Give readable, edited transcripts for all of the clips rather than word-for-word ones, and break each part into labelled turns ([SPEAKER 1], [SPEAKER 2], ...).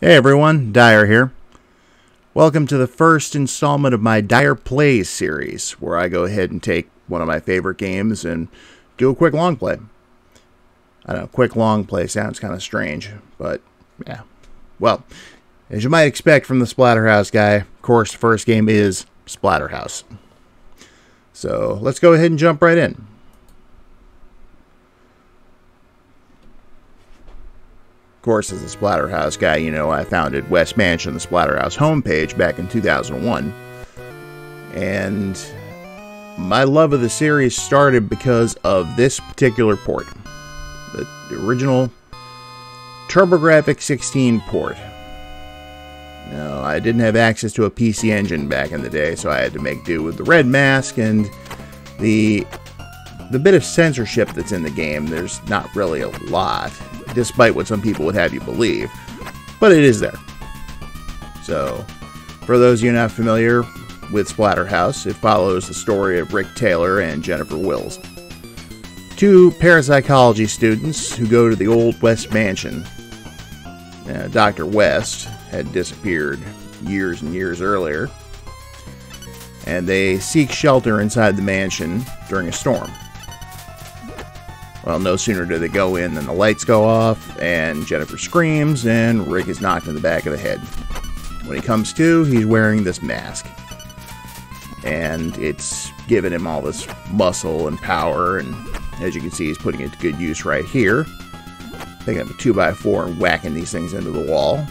[SPEAKER 1] Hey everyone, Dyer here. Welcome to the first installment of my Dyer Plays series, where I go ahead and take one of my favorite games and do a quick long play. I know, quick long play sounds kind of strange, but yeah. Well, as you might expect from the Splatterhouse guy, of course the first game is Splatterhouse. So let's go ahead and jump right in. Of course, as a Splatterhouse guy, you know I founded West Mansion, the Splatterhouse homepage, back in 2001. And my love of the series started because of this particular port. The original Turbografx-16 port. Now, I didn't have access to a PC Engine back in the day, so I had to make do with the red mask and the bit of censorship that's in the game. There's not really a lot, despite what some people would have you believe, but it is there. So, for those of you not familiar with Splatterhouse, it follows the story of Rick Taylor and Jennifer Wills, two parapsychology students who go to the old West Mansion. Dr. West had disappeared years and years earlier, and they seek shelter inside the mansion during a storm. Well, no sooner do they go in than the lights go off, and Jennifer screams, and Rick is knocked in the back of the head. When he comes to, he's wearing this mask. And it's giving him all this muscle and power, and as you can see, he's putting it to good use right here. Picking up a 2x4 and whacking these things into the wall.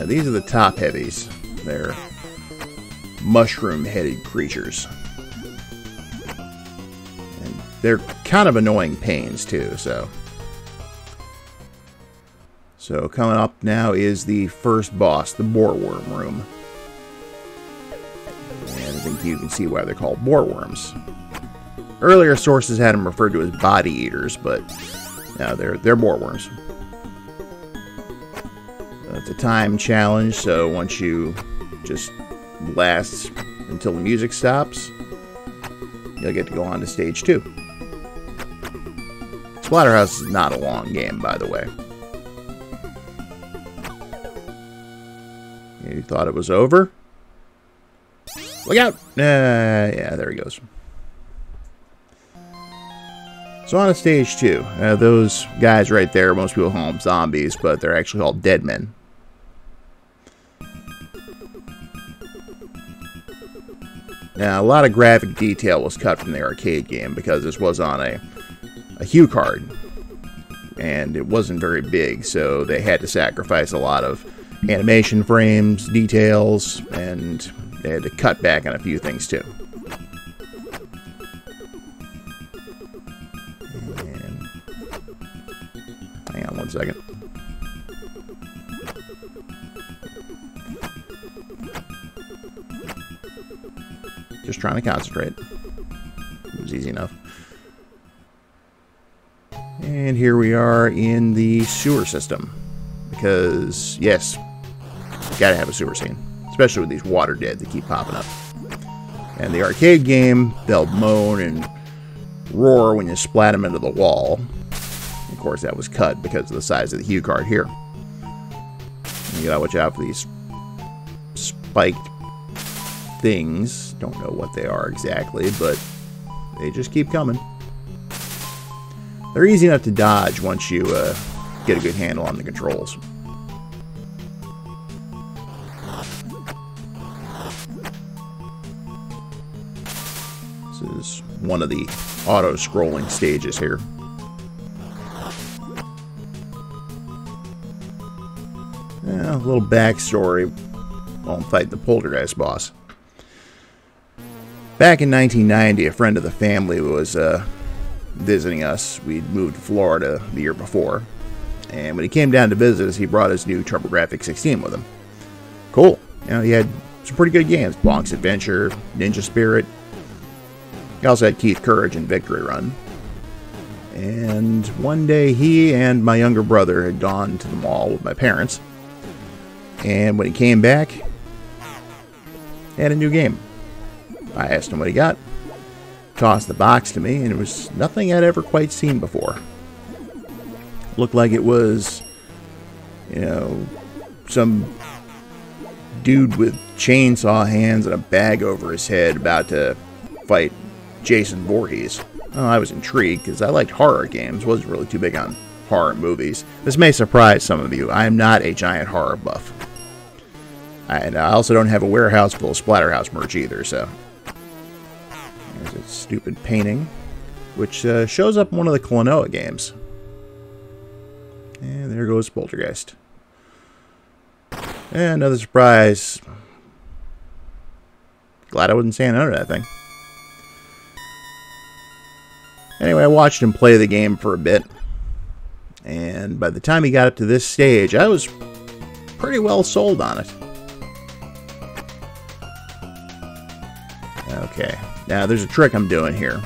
[SPEAKER 1] These are the top heavies. They're mushroom-headed creatures. They're kind of annoying pains, too, so coming up now is the first boss, the boreworm room. And I think you can see why they're called boreworms. Earlier sources had them referred to as body eaters, but no, they're boreworms. It's a time challenge, so once you just last until the music stops, you'll get to go on to stage 2. Splatterhouse is not a long game, by the way. You thought it was over? Look out! Yeah, there he goes. So on to stage 2. Those guys right there, most people call them zombies, but they're actually called dead men. Now, a lot of graphic detail was cut from the arcade game because this was on a hue card, and it wasn't very big, so they had to sacrifice a lot of animation frames, details, and they had to cut back on a few things too. And hang on one second. Just trying to concentrate. It was easy enough. And here we are in the sewer system. Because, yes, gotta have a sewer scene. Especially with these water dead that keep popping up. And the arcade game, they'll moan and roar when you splat them into the wall. Of course, that was cut because of the size of the hue card here. You gotta watch out for these spiked things. Don't know what they are exactly, but they just keep coming. They're easy enough to dodge once you get a good handle on the controls. This is one of the auto-scrolling stages here. A little backstory while I'm fighting the poltergeist boss. Back in 1990, a friend of the family was visiting us. We'd moved to Florida the year before, and when he came down to visit us, he brought his new Turbografx-16 with him. Cool. You know, he had some pretty good games. Bonk's Adventure, Ninja Spirit. He also had Keith Courage and Victory Run. And one day, he and my younger brother had gone to the mall with my parents, and when he came back, he had a new game. I asked him what he got. Tossed the box to me, and it was nothing I'd ever quite seen before. Looked like it was, you know, some dude with chainsaw hands and a bag over his head about to fight Jason Voorhees. Well, I was intrigued because I liked horror games, wasn't really too big on horror movies. This may surprise some of you. I am not a giant horror buff. And I also don't have a warehouse full of Splatterhouse merch either, so. There's a stupid painting, which shows up in one of the Klonoa games. And there goes Poltergeist. And another surprise. Glad I wasn't standing under that thing. Anyway, I watched him play the game for a bit. And by the time he got up to this stage, I was pretty well sold on it. Okay, now there's a trick I'm doing here,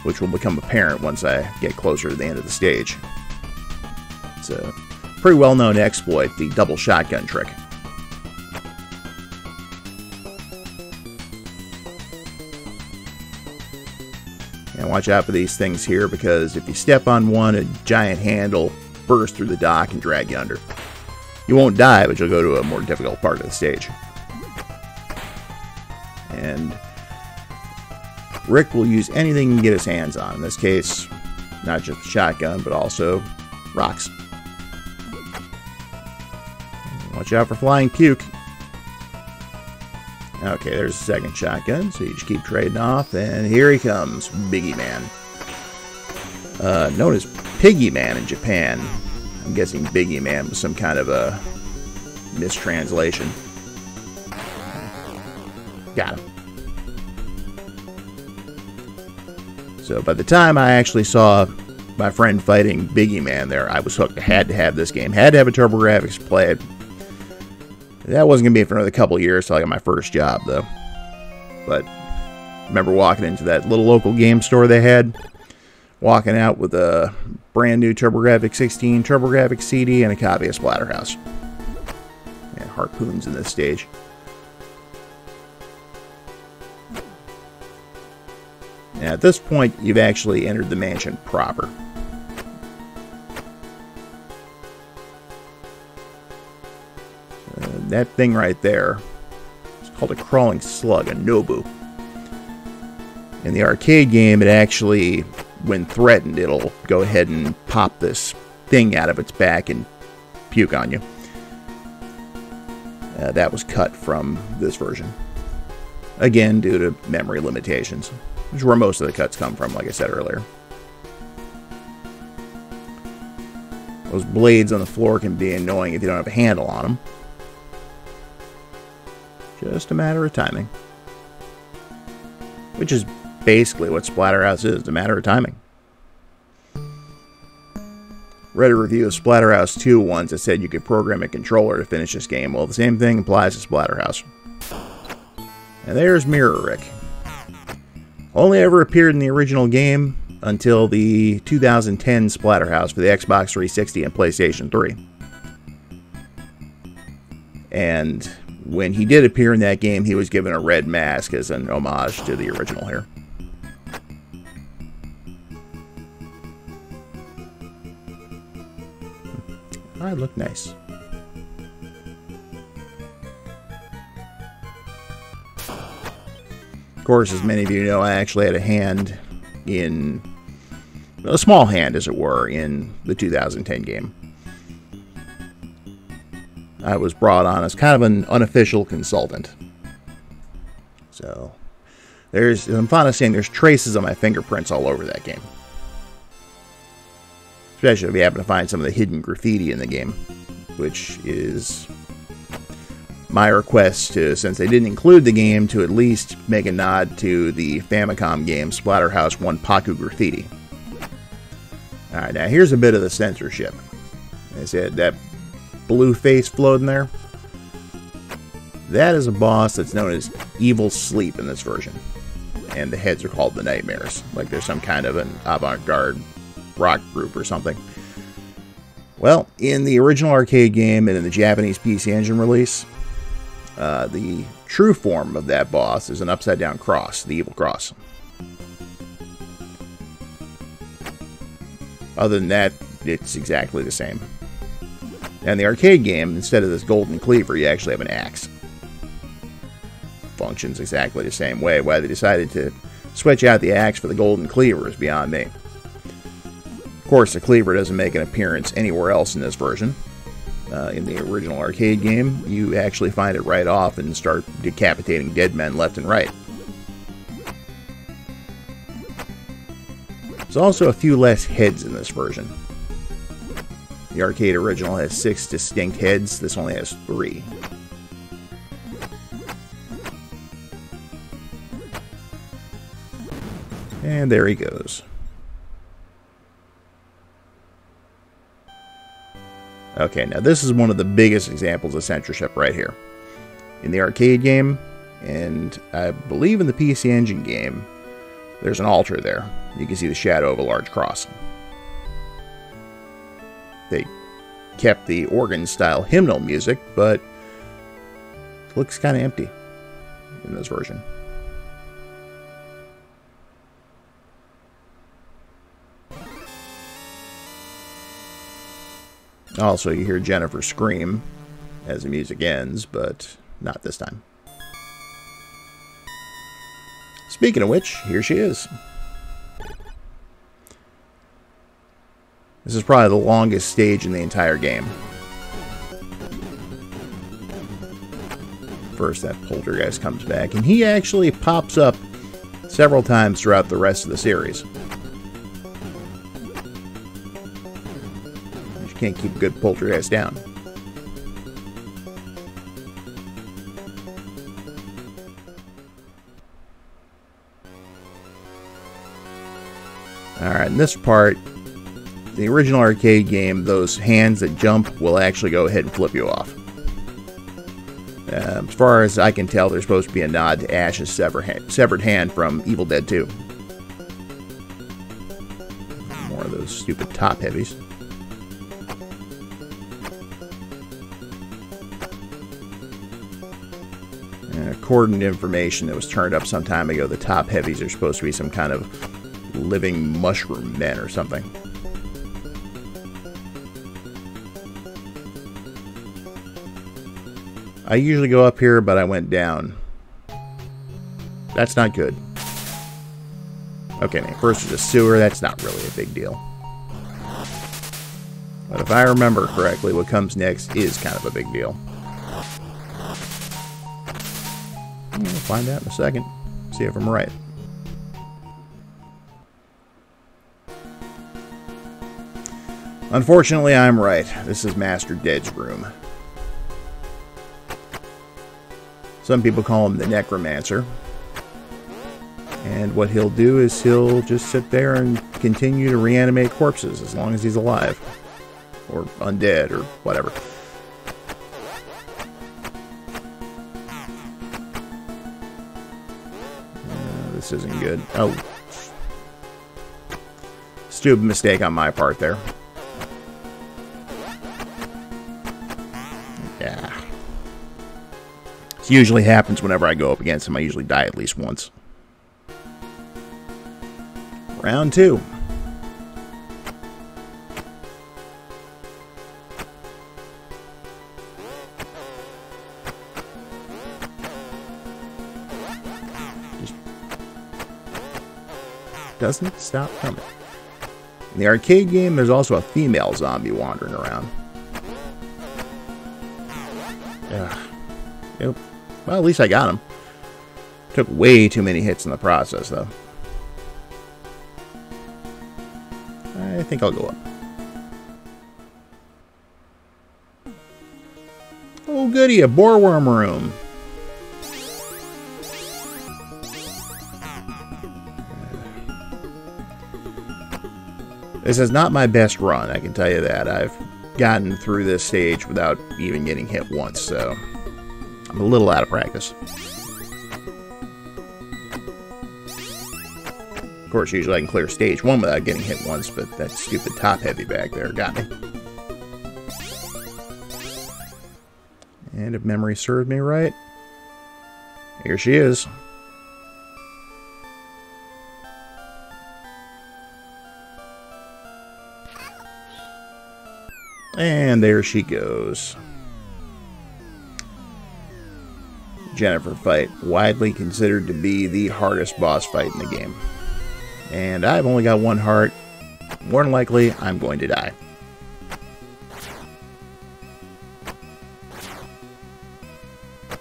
[SPEAKER 1] which will become apparent once I get closer to the end of the stage. It's a pretty well-known exploit, the double shotgun trick. And watch out for these things here, because if you step on one, a giant hand will burst through the dock and drag you under. You won't die, but you'll go to a more difficult part of the stage. And Rick will use anything he can get his hands on. In this case, not just a shotgun, but also rocks. Watch out for flying puke. Okay, there's a second shotgun, so you just keep trading off, and here he comes, Biggie Man. Known as Piggy Man in Japan. I'm guessing Biggie Man was some kind of a mistranslation. Got him. So by the time I actually saw my friend fighting Biggie Man there, I was hooked. I had to have this game. Had to have a Turbografx to play it. That wasn't going to be for another couple of years till I got my first job, though. But I remember walking into that little local game store they had, walking out with a brand new Turbografx-16 Turbografx CD and a copy of Splatterhouse. And harpoons in this stage. Now, at this point, you've actually entered the mansion proper. That thing right there is called a crawling slug, a Nobu. In the arcade game, it actually, when threatened, it'll go ahead and pop this thing out of its back and puke on you. That was cut from this version. Again, due to memory limitations, which is where most of the cuts come from, like I said earlier. Those blades on the floor can be annoying if you don't have a handle on them. Just a matter of timing. Which is basically what Splatterhouse is, a matter of timing. Read a review of Splatterhouse 2 once that said you could program a controller to finish this game. Well, the same thing applies to Splatterhouse. And there's Mirror Rick. Only ever appeared in the original game until the 2010 Splatterhouse for the Xbox 360 and PlayStation 3. And when he did appear in that game, he was given a red mask as an homage to the original here. I look nice. Of course, as many of you know, I actually had a hand in, a small hand as it were, in the 2010 game. I was brought on as kind of an unofficial consultant. So, I'm fond of saying there's traces of my fingerprints all over that game. Especially if you happen to find some of the hidden graffiti in the game, which is my request to, since they didn't include the game, to at least make a nod to the Famicom game Splatterhouse 1 Paku Graffiti. Alright, now here's a bit of the censorship. I said that blue face floating there. That is a boss that's known as Evil Sleep in this version. And the heads are called the Nightmares. Like there's some kind of an avant-garde rock group or something. Well, in the original arcade game and in the Japanese PC Engine release, the true form of that boss is an upside-down cross, the Evil Cross. Other than that, it's exactly the same. And the arcade game, instead of this golden cleaver, you actually have an axe. Functions exactly the same way. Why they decided to switch out the axe for the golden cleaver is beyond me. Of course, the cleaver doesn't make an appearance anywhere else in this version. In the original arcade game, you actually find it right off and start decapitating dead men left and right. There's also a few less heads in this version. The arcade original has 6 distinct heads. This only has 3. And there he goes. Okay, now this is one of the biggest examples of censorship right here. In the arcade game, and I believe in the PC Engine game, there's an altar there. You can see the shadow of a large cross. They kept the organ-style hymnal music, but it looks kind of empty in this version. Also, you hear Jennifer scream as the music ends, but not this time. Speaking of which, here she is. This is probably the longest stage in the entire game. First, that poltergeist comes back, and he actually pops up several times throughout the rest of the series. Can't keep a good poltergeist down. Alright, in this part, the original arcade game, those hands that jump will actually go ahead and flip you off. As far as I can tell, there's supposed to be a nod to Ash's severed hand from Evil Dead 2. More of those stupid top heavies. According to information that was turned up some time ago, the top heavies are supposed to be some kind of living mushroom men or something. I usually go up here, but I went down. That's not good. Okay, now first there's a sewer. That's not really a big deal. But if I remember correctly, what comes next is kind of a big deal. We'll find out in a second. See if I'm right. Unfortunately, I'm right. This is Master Dead's room. Some people call him the Necromancer. And what he'll do is he'll just sit there and continue to reanimate corpses as long as he's alive. Or undead, or whatever. This isn't good. Oh. Stupid mistake on my part there. Yeah. This usually happens whenever I go up against him. I usually die at least once. Round 2. Doesn't stop coming. In the arcade game, there's also a female zombie wandering around. Yep. Well, at least I got him. Took way too many hits in the process, though. I think I'll go up. Oh, goody, a boreworm room. This is not my best run, I can tell you that. I've gotten through this stage without even getting hit once, so I'm a little out of practice. Of course, usually I can clear stage 1 without getting hit once, but that stupid top heavy back there got me. And if memory served me right, here she is. And there she goes. Jennifer fight, widely considered to be the hardest boss fight in the game. And I've only got one heart. More than likely, I'm going to die.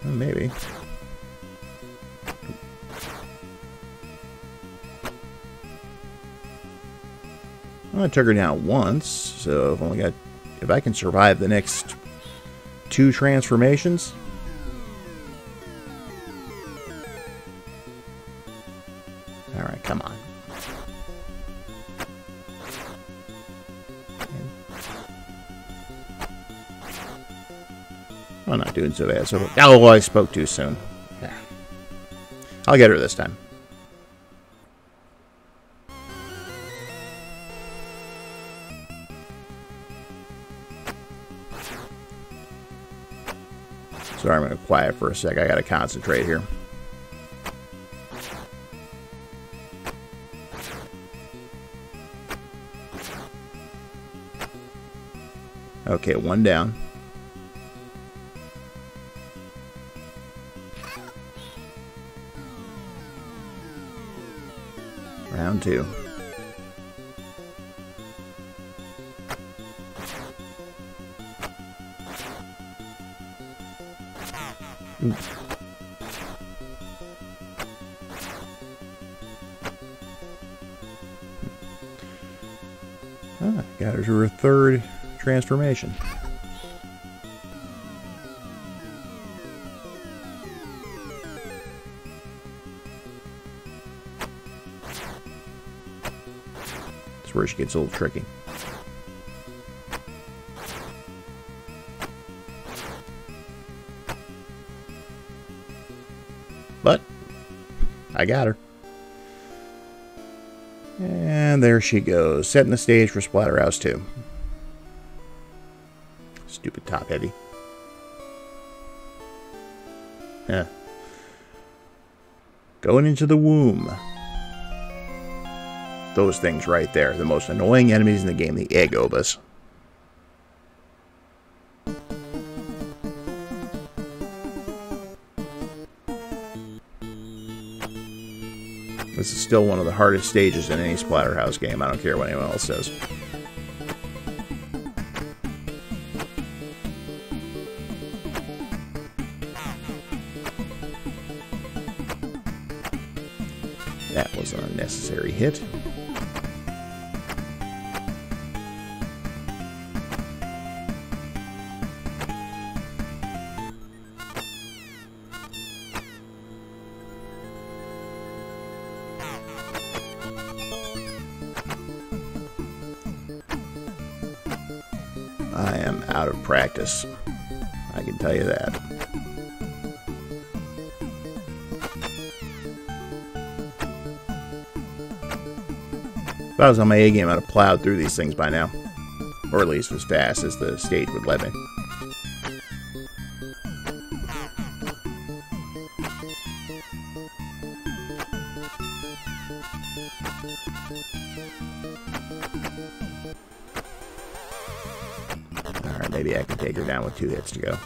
[SPEAKER 1] Well, maybe. Well, I took her down once, so I've only got... If I can survive the next 2 transformations... Alright, come on. I'm not doing so bad. So, oh, I spoke too soon. Yeah. I'll get her this time. Sorry, I'm going to quiet for a sec. I got to concentrate here. Okay, 1 down. Round 2. Oops. Ah, got her to her 3rd transformation. That's where she gets a little tricky. But I got her. And there she goes, setting the stage for Splatterhouse 2. Stupid top heavy. Yeah. Going into the womb. Those things right there. The most annoying enemies in the game, the egg obas. This is still one of the hardest stages in any Splatterhouse game. I don't care what anyone else says. That was an unnecessary hit. I am out of practice. I can tell you that. If I was on my A game, I'd have plowed through these things by now. Or at least as fast as the stage would let me. Alright, maybe I can take her down with 2 hits to go.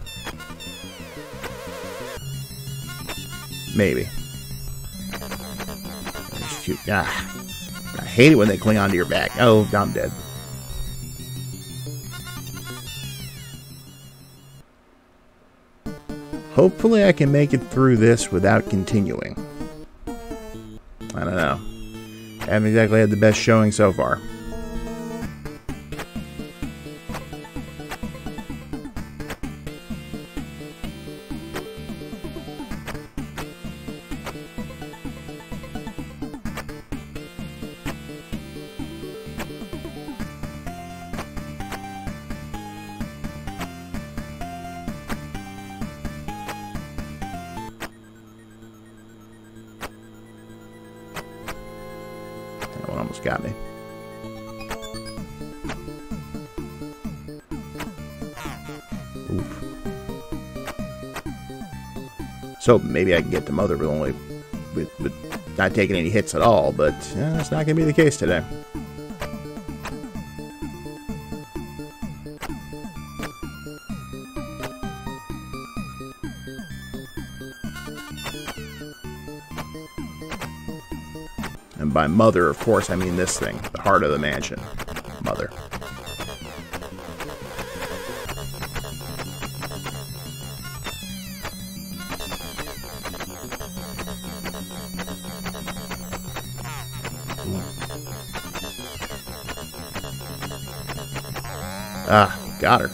[SPEAKER 1] Maybe. Shoot. Ah. I hate it when they cling onto your back. Oh, I'm dead. Hopefully I can make it through this without continuing. I don't know. Haven't exactly had the best showing so far. That one almost got me. Oof. So maybe I can get the mother with not taking any hits at all, but that's not going to be the case today. And by mother, of course, I mean this thing, the heart of the mansion. Mother. Ah, got her.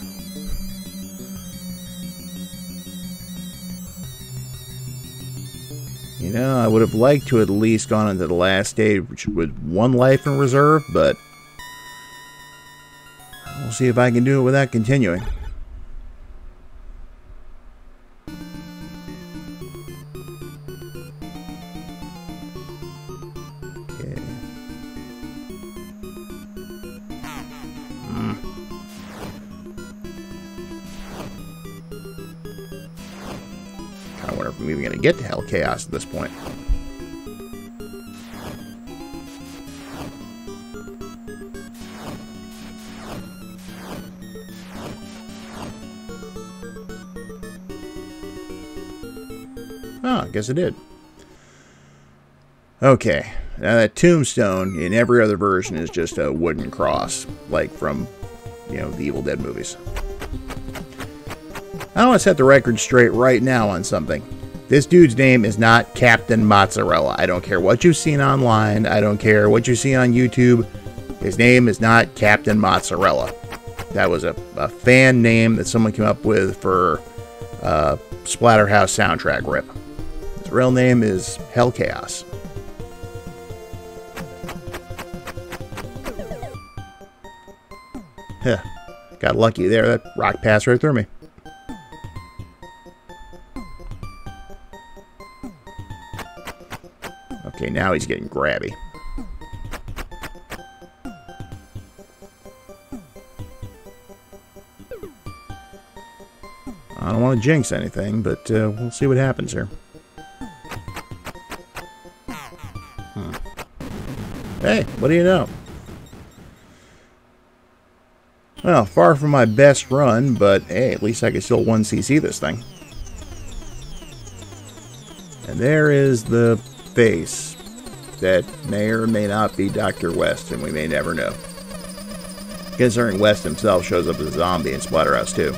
[SPEAKER 1] You know, I would have liked to at least gone into the last stage with one life in reserve, but we'll see if I can do it without continuing. Okay. I wonder if I'm even going to get to Hell Chaos at this point. Oh, I guess I did. Okay, now that tombstone in every other version is just a wooden cross, like from, you know, the Evil Dead movies. I want to set the record straight right now on something. This dude's name is not Captain Mozzarella. I don't care what you've seen online. I don't care what you see on YouTube. His name is not Captain Mozzarella. That was a fan name that someone came up with for Splatterhouse soundtrack rip. His real name is Hell Chaos. Huh. Got lucky there. That rock passed right through me. Okay, now he's getting grabby. I don't want to jinx anything, but we'll see what happens here. Hey, what do you know? Well, far from my best run, but hey, at least I can still 1cc this thing. And there is the face that may or may not be Dr. West, and we may never know. Considering West himself shows up as a zombie in Splatterhouse 2.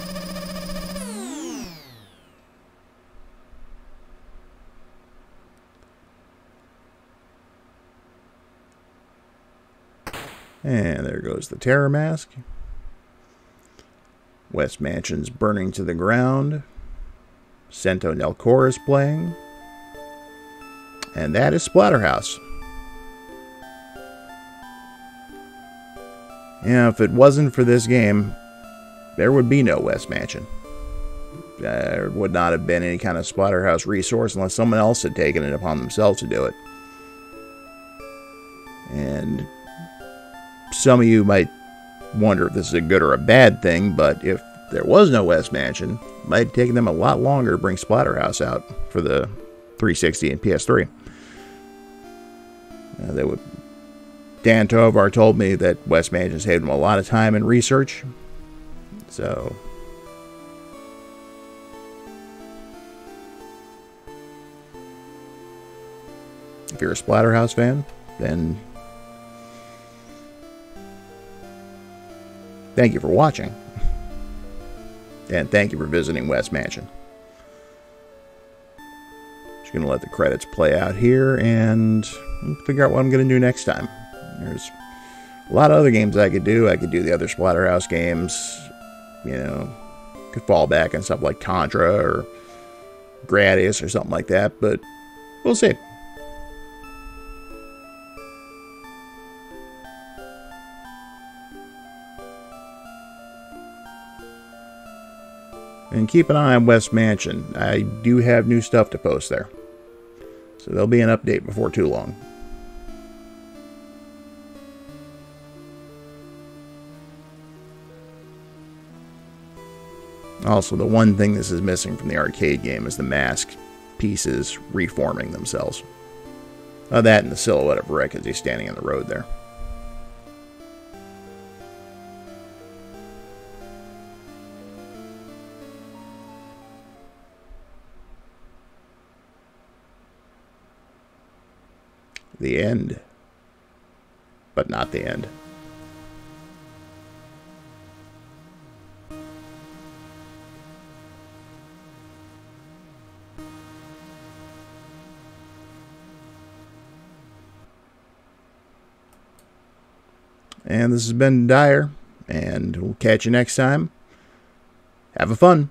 [SPEAKER 1] And there goes the terror mask. West Mansion's burning to the ground. Cento Nel Cor is playing. And that is Splatterhouse. Yeah, if it wasn't for this game, there would be no West Mansion. There would not have been any kind of Splatterhouse resource unless someone else had taken it upon themselves to do it. And some of you might wonder if this is a good or a bad thing, but if there was no West Mansion, it might have taken them a lot longer to bring Splatterhouse out for the 360 and PS3. Dan Tovar told me that West Mansion saved him a lot of time and research. So if you're a Splatterhouse fan, then thank you for watching. And thank you for visiting West Mansion. Just going to let the credits play out here and figure out what I'm going to do next time. There's a lot of other games I could do. I could do the other Splatterhouse games. You know, could fall back on stuff like Contra or Gradius or something like that, but we'll see. And keep an eye on West Mansion. I do have new stuff to post there. So there'll be an update before too long. Also, the one thing this is missing from the arcade game is the mask pieces reforming themselves. That and the silhouette of Rick as he's standing in the road there. The end. but not the end. And this has been Dyer, and we'll catch you next time. Have a fun.